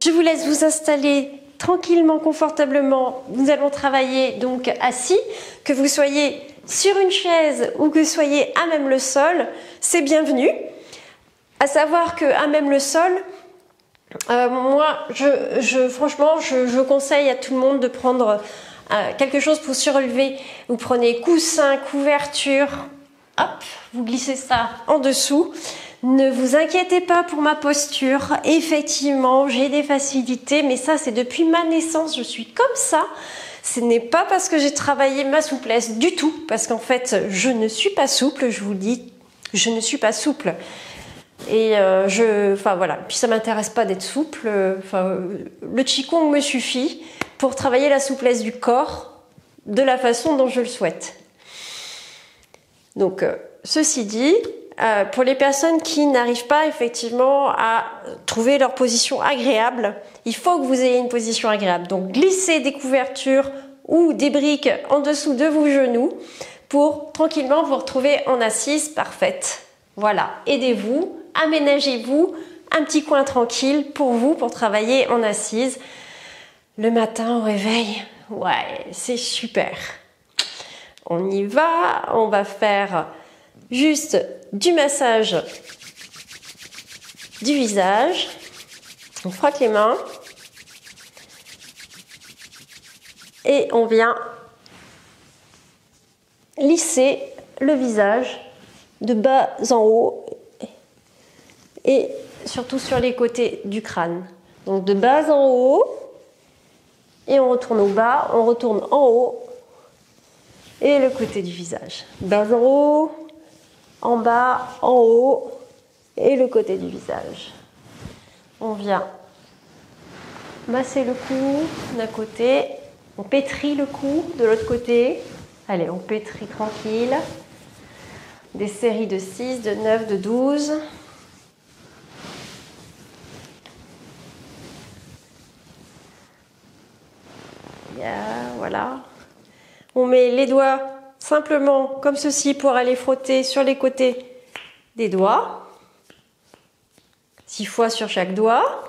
Je vous laisse vous installer tranquillement, confortablement. Nous allons travailler donc assis, que vous soyez sur une chaise ou que vous soyez à même le sol, c'est bienvenu. À savoir que à même le sol, moi, franchement, je conseille à tout le monde de prendre quelque chose pour surélever. Vous prenez coussin, couverture, hop, vous glissez ça en dessous. Ne vous inquiétez pas pour ma posture. Effectivement, j'ai des facilités, mais ça, c'est depuis ma naissance. Je suis comme ça. Ce n'est pas parce que j'ai travaillé ma souplesse du tout, parce qu'en fait, je ne suis pas souple. Je vous le dis, je ne suis pas souple. Et enfin voilà. Puis ça m'intéresse pas d'être souple. Le qigong me suffit pour travailler la souplesse du corps de la façon dont je le souhaite. Donc, ceci dit, pour les personnes qui n'arrivent pas effectivement à trouver leur position agréable, il faut que vous ayez une position agréable. Donc, glissez des couvertures ou des briques en dessous de vos genoux pour tranquillement vous retrouver en assise parfaite. Voilà, aidez-vous, aménagez-vous un petit coin tranquille pour vous, pour travailler en assise. Le matin au réveil, ouais, c'est super. On y va, on va faire juste du massage du visage. On frotte les mains et on vient lisser le visage de bas en haut et surtout sur les côtés du crâne. Donc de bas en haut et on retourne au bas, on retourne en haut. Et le côté du visage. Bas en haut, en bas, en haut et le côté du visage. On vient masser le cou d'un côté, on pétrit le cou de l'autre côté. Allez, on pétrit tranquille. Des séries de 6, de 9, de 12. Voilà. On met les doigts simplement comme ceci pour aller frotter sur les côtés des doigts. 6 fois sur chaque doigt.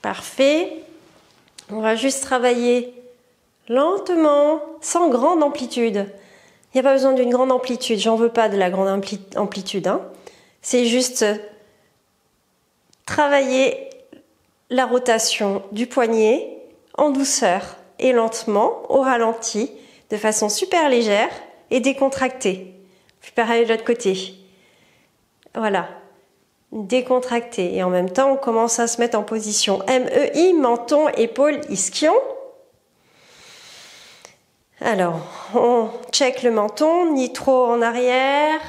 Parfait. On va juste travailler lentement, sans grande amplitude. Il n'y a pas besoin d'une grande amplitude. J'en veux pas de la grande amplitude. Hein. C'est juste travailler la rotation du poignet en douceur et lentement, au ralenti, de façon super légère et décontractée. Puis pareil de l'autre côté. Voilà. Décontracté. Et en même temps, on commence à se mettre en position MEI, menton, épaule, ischion. Alors, on check le menton, ni trop en arrière,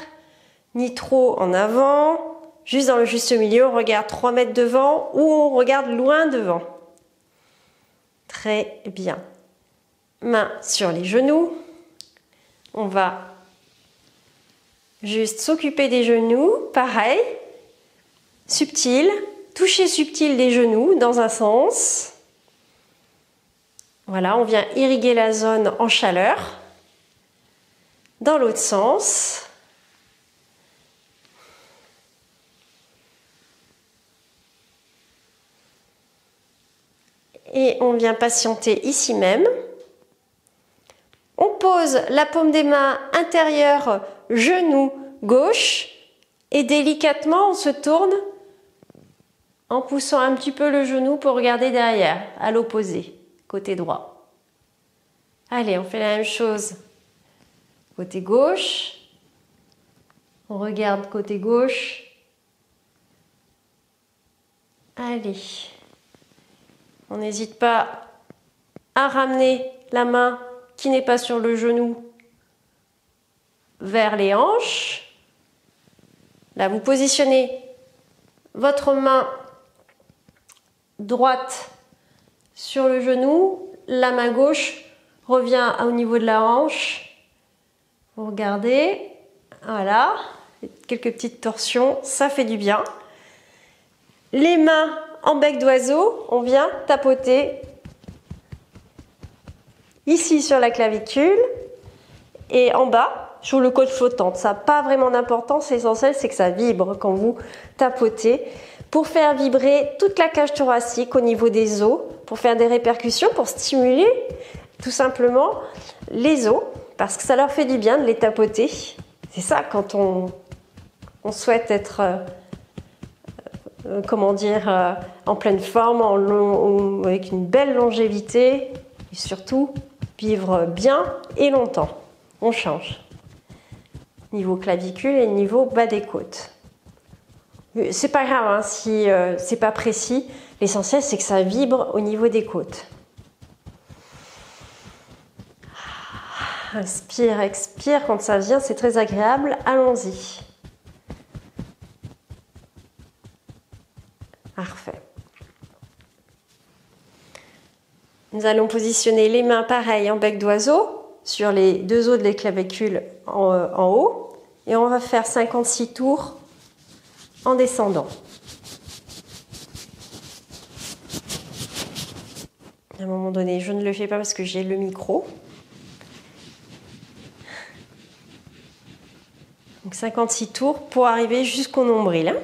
ni trop en avant. Juste dans le juste milieu, on regarde 3 mètres devant ou on regarde loin devant. Très bien. Main sur les genoux. On va juste s'occuper des genoux. Pareil. Subtil. Toucher subtil des genoux dans un sens. Voilà, on vient irriguer la zone en chaleur. Dans l'autre sens. Et on vient patienter ici même. On pose la paume des mains intérieure, genou gauche. Et délicatement, on se tourne en poussant un petit peu le genou pour regarder derrière, à l'opposé, côté droit. Allez, on fait la même chose. Côté gauche. On regarde côté gauche. Allez. On n'hésite pas à ramener la main qui n'est pas sur le genou vers les hanches. Là, vous positionnez votre main droite sur le genou, la main gauche revient au niveau de la hanche. Vous regardez, voilà, quelques petites torsions, ça fait du bien. Les mains en bec d'oiseau, on vient tapoter ici sur la clavicule et en bas sur le côte flottante. Ça n'a pas vraiment d'importance, l'essentiel c'est que ça vibre quand vous tapotez pour faire vibrer toute la cage thoracique au niveau des os, pour faire des répercussions, pour stimuler tout simplement les os parce que ça leur fait du bien de les tapoter. C'est ça quand on souhaite être comment dire, en pleine forme, avec une belle longévité et surtout vivre bien et longtemps. On change. Niveau clavicule et niveau bas des côtes. C'est pas grave hein, si c'est pas précis. L'essentiel c'est que ça vibre au niveau des côtes. Inspire, expire. Quand ça vient, c'est très agréable. Allons-y. Parfait. Nous allons positionner les mains pareil en bec d'oiseau sur les deux os de la clavicule en haut et on va faire 56 tours en descendant. À un moment donné, je ne le fais pas parce que j'ai le micro. Donc 56 tours pour arriver jusqu'au nombril. Hein.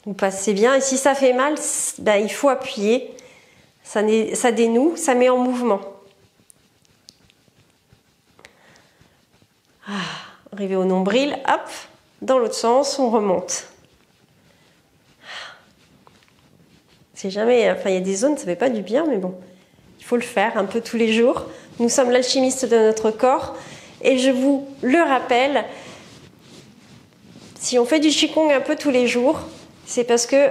Vous passez bien et si ça fait mal, ben, il faut appuyer. Ça dénoue, ça met en mouvement. Arrivé au nombril, hop, dans l'autre sens, on remonte. C'est jamais, enfin il y a des zones, ça fait pas du bien, mais bon, il faut le faire un peu tous les jours. Nous sommes l'alchimiste de notre corps et je vous le rappelle, si on fait du Qigong un peu tous les jours, c'est parce que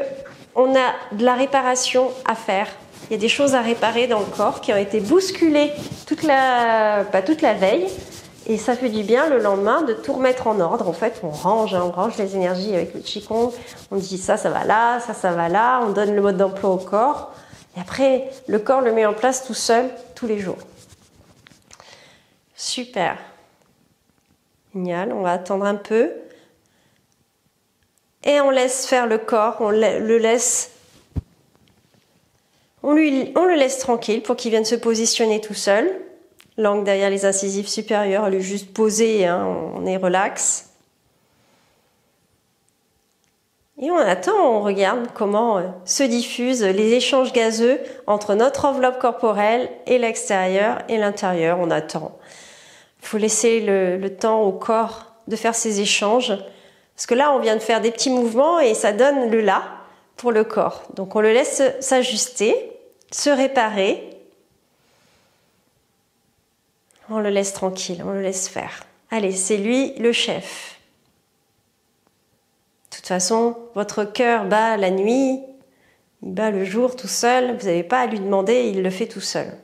on a de la réparation à faire. Il y a des choses à réparer dans le corps qui ont été bousculées toute la veille. Et ça fait du bien le lendemain de tout remettre en ordre. En fait, on range les énergies avec le Qigong. On dit ça va là, ça va là. On donne le mode d'emploi au corps. Et après, le corps le met en place tout seul, tous les jours. Super. Génial. On va attendre un peu. Et on laisse faire le corps. On le laisse tranquille pour qu'il vienne se positionner tout seul. Langue derrière les incisives supérieures, elle est juste posée, hein, on est relax. Et on attend, on regarde comment se diffusent les échanges gazeux entre notre enveloppe corporelle et l'extérieur et l'intérieur. On attend. Il faut laisser le temps au corps de faire ces échanges. Parce que là, on vient de faire des petits mouvements et ça donne le là pour le corps. Donc on le laisse s'ajuster, se réparer. On le laisse tranquille, on le laisse faire. Allez, c'est lui le chef. De toute façon, votre cœur bat la nuit, il bat le jour tout seul. Vous n'avez pas à lui demander, il le fait tout seul.